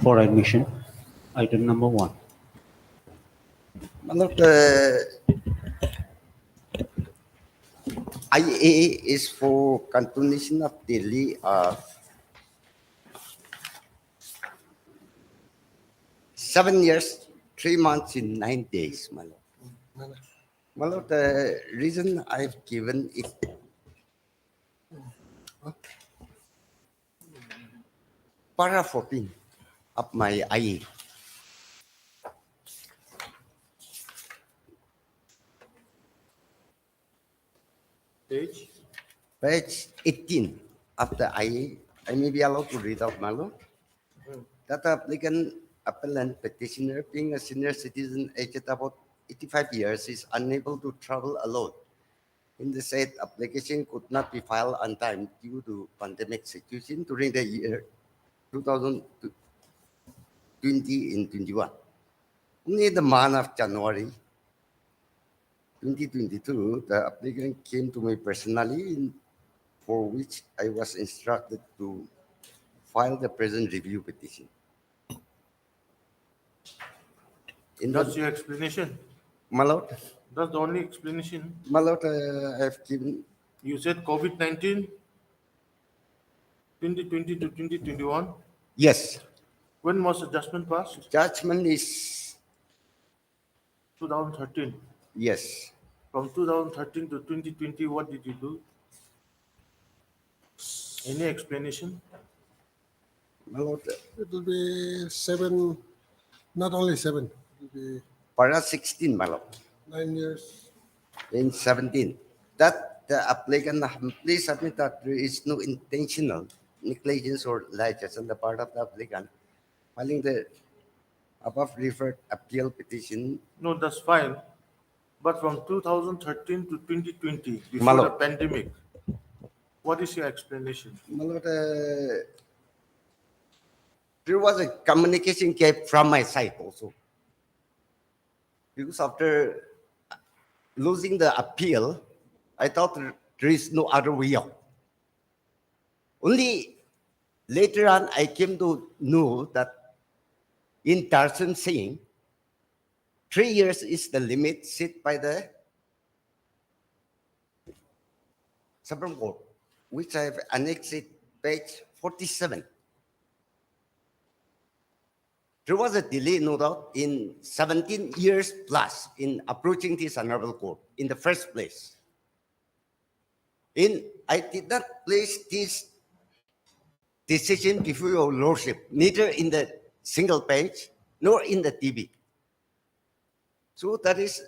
for admission. Item number 1. Malot, IA is for continuation of delay of 7 years, 3 months in 9 days. Malot, the reason I've given it para 14 of my IA. Page 18 of the IA. I may be allowed to read out, Malot. That appellant petitioner being a senior citizen aged about 85 years is unable to travel alone. In the said application could not be filed on time due to pandemic situation during the year 2020 and 21. Only the month of January 2022, the applicant came to me personally, for which I was instructed to file the present review petition. That's your explanation. My lord, That's the only explanation. my lord, I have given. You said COVID-19, 2020 to 2021. Yes, When was the judgment passed? judgment is 2013. yes. From 2013 to 2020, what did you do? Any explanation? My lord, It will be 7, not only 7, it will be para 16, my lord, 9 years. in 17. That the applicant please submit that there is no intentional negligence or negligence on the part of the applicant filing the above referred appeal petition. No, that's fine. But from 2013 to 2020, My before the lord. pandemic, what is your explanation? My lord, there was a communication gap from my side also. Because after losing the appeal, I thought there is no other way out. Only later on, I came to know that in Tarzan saying, 3 years is the limit set by the Supreme Court, which I have annexed it, page 47. There was a delay, no doubt, in 17 years plus in approaching this honorable court in the first place. I did not place this decision before your lordship, neither in the single page nor in the TV. So that is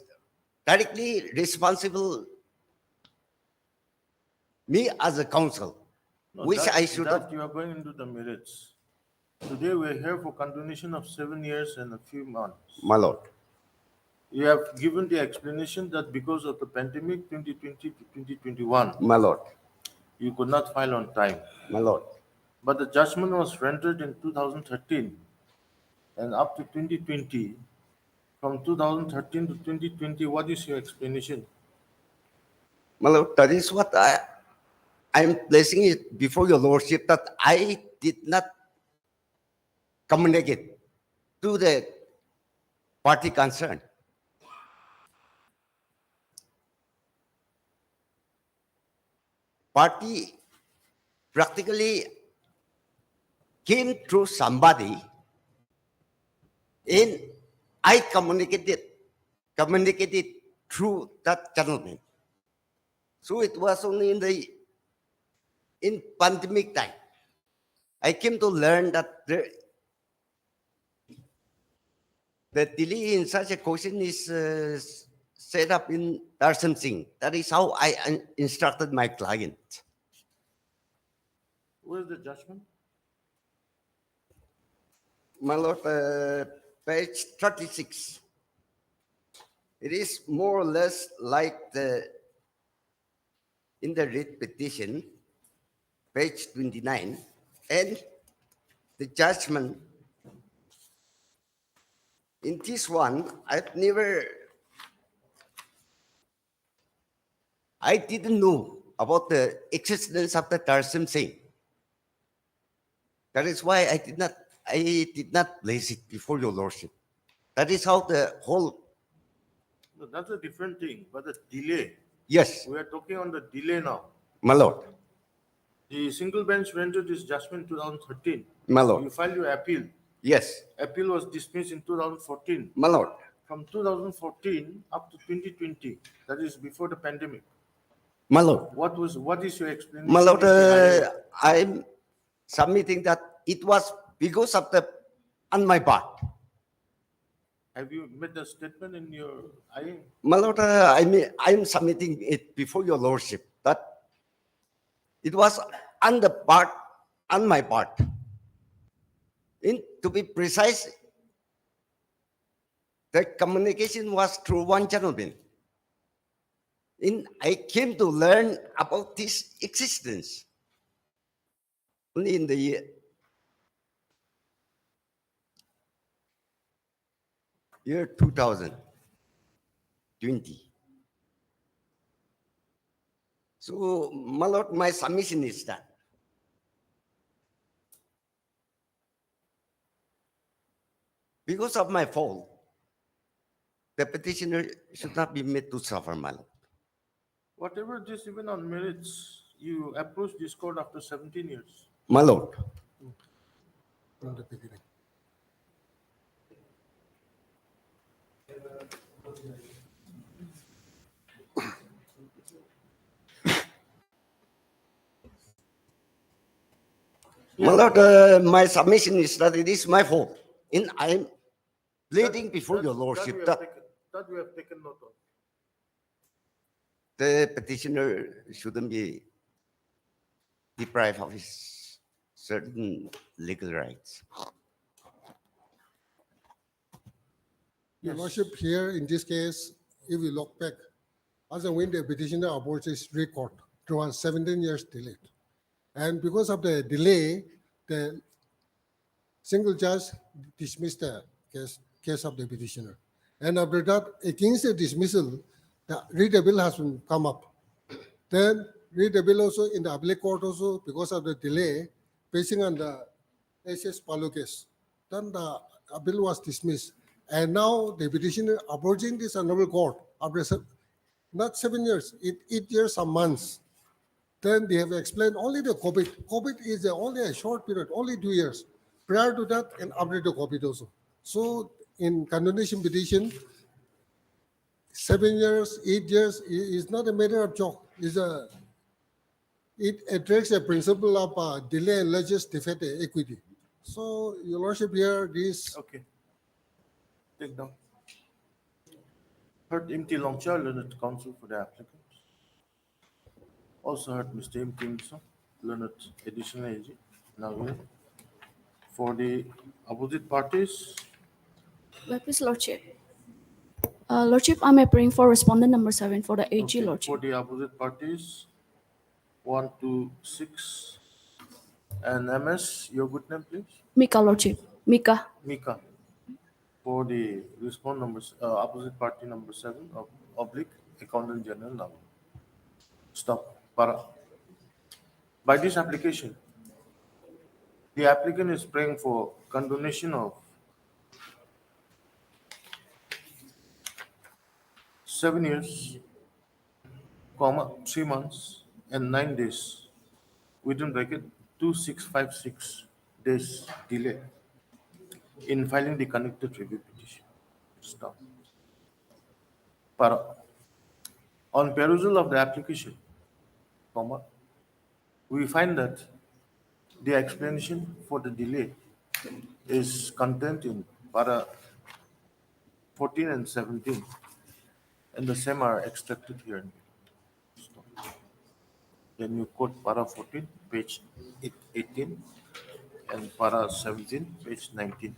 directly responsible me as a counsel, No, which that- I should that have. you are going into the merits. Today we are here for continuation of 7 years and a few months. My lord, You have given the explanation that because of the pandemic 2020 to 2021, my lord, you could not file on time. my lord. But the judgment was rendered in 2013 and up to 2020. From 2013 to 2020, what is your explanation? My lord, that is what I'm placing it before your lordship that I did not communicate to the party concerned. Party practically came through somebody and I communicated through that gentleman. So it was only in pandemic time. I came to learn that the delay in such a question is set up in Darshan Singh. That is how I instructed my client. Where is the judgment? My lord, page 36. It is more or less like in the writ petition, page 29, and the judgment. In this one, I didn't know about the existence of the Tarsam Singh. That is why I did not place it before your lordship. That is how the whole, No, that's a different thing. But the delay, yes, we are talking on the delay now. my lord, The single bench rendered this judgment in 2013. my lord, You filed your appeal. yes, Appeal was dismissed in 2014. my lord, From 2014 up to 2020, that is before the pandemic. my lord, What is your explanation? my lord, with the higher- I'm submitting that it was because of the, on my part. Have you made a statement in your IA? My lord, I'm submitting it before your lordship that it was on the part, on my part. To be precise, the communication was through one gentleman. I came to learn about this existence only in the year 2020. So, my lord, my submission is that because of my fault, the petitioner should not be made to suffer, my lord. Whatever this, even on merits, you approached this court after 17 years. My lord, From the beginning. my lord, my submission is that it is my fault. I'm pleading before your lordship that That we have taken note of. the petitioner shouldn't be deprived of his certain legal rights. Your Yes. lordship, here in this case, if we look back, as and when the petitioner aborts his record, there was 17 years delayed. And because of the delay, the single judge dismissed the case of the petitioner. And after that, against the dismissal, the read bill has been come up. Then read the bill also in the appellate court also because of the delay, basing on the SS Palu case. Then the bill was dismissed. And now the petitioner approaching this honorable court after not 7 years, 8 years, some months. Then they have explained only the COVID. COVID is only a short period, only 2 years. Prior to that, and after the COVID also. So in condemnation petition, 7 years, 8 years is not a matter of joke. It attracts a principle of delay and alleges defect equity. So, Your Lordship, here this Okay. Take down. Heard M.T. Longcha, learned counsel for the applicant. Also heard Mr. M. Kimson, learned additional AG. Now here. For the opposite parties, Please, Lordship. Lordship, I'm appearing for respondent number 7 for the AG, okay. For Lordship. the opposite parties, 1, 2, 6, and MS, your good name, please. Mika, Lordship. Mika. Mika. For the opposite party number 7, oblique, Accountant General now. Stop. Para. By this application, the applicant is praying for condonation of 7 years, 3 months, and 9 days, within bracket 2656 days delay in filing the connected review petition. Stop. Para. On perusal of the application, we find that the explanation for the delay is contained in para 14 and 17, and the same are extracted here. Then you quote para 14, page 18, and para 17, page 19.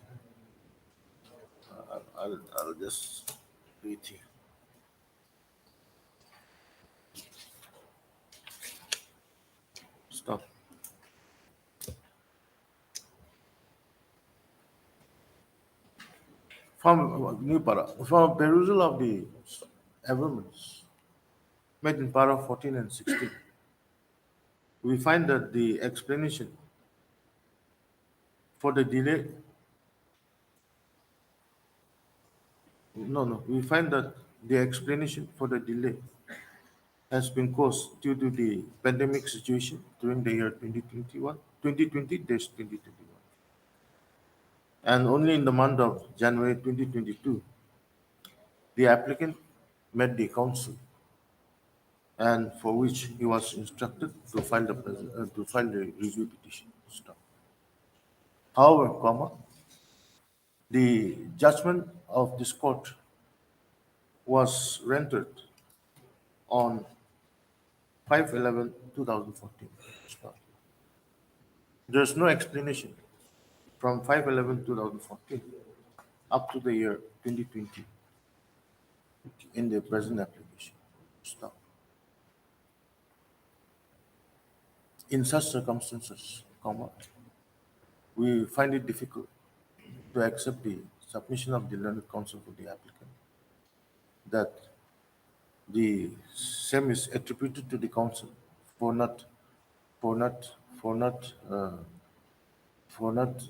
I'll just read here. Stop. From perusal of the amendments made in para 14 and 16, we find that the explanation For the delay, we find that the explanation for the delay has been caused due to the pandemic situation during the year 2021, 2020-2021. And only in the month of January 2022, the applicant met the council, and for which he was instructed to file the review petition. Stop. However, the judgment of this court was rendered on 5/11/2014. Stop. There's no explanation from 5/11/2014 up to the year 2020 in the present application. Stop. In such circumstances, we find it difficult to accept the submission of the learned counsel for the applicant that the same is attributed to the counsel for not for not for not for not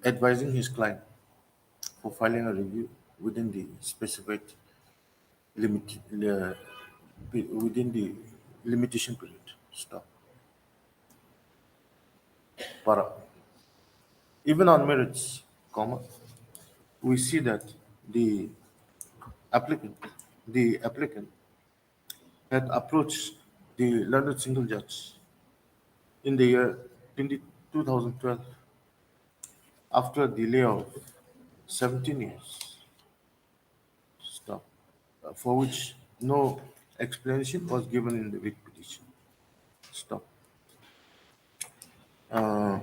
advising his client for filing a review within the specified limit within the limitation period. Stop. But even on merits, we see that the applicant the applicant had approached the learned single judge in the year 2012 after a delay of 17 years. Stop. For which no explanation was given in the writ petition. Stop. Uh,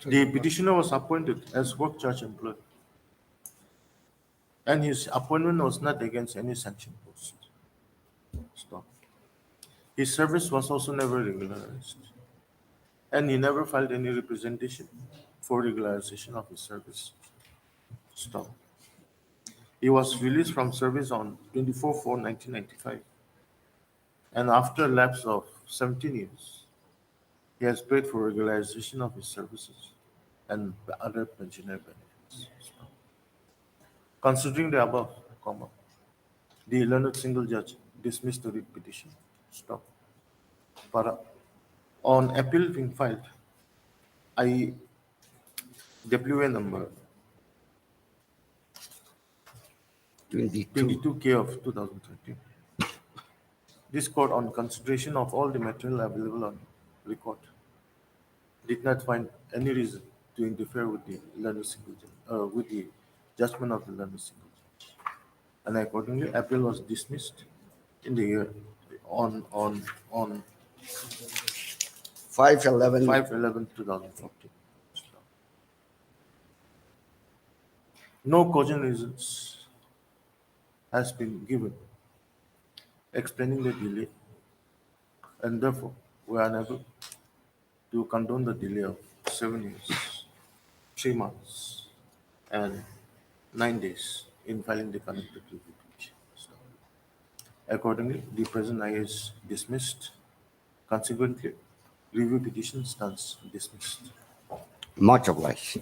the petitioner was appointed as work charge employee, and his appointment was not against any sanction post. Stop. His service was also never regularized, and he never filed any representation for regularization of his service. Stop. He was released from service on 24/4/1995, and after a lapse of 17 years, he has paid for regularization of his services and other pensionary benefits. Stop. Considering the above, the learned single judge dismissed the writ petition. Stop. Para. On appeal being filed, I WA number 22. 22K of 2013. This court, on consideration of all the material available on record, did not find any reason to interfere with the learned single judge, with the judgment of the learned single judge, and accordingly, appeal was dismissed in the year on 5/11. 5/11/2014. No cogent reasons has been given explaining the delay, and therefore we are unable to condone the delay of 7 years, 3 months, and 9 days in filing the connected review petition. Accordingly, the present I is dismissed. Consequently, review petition stands dismissed. Much obliged.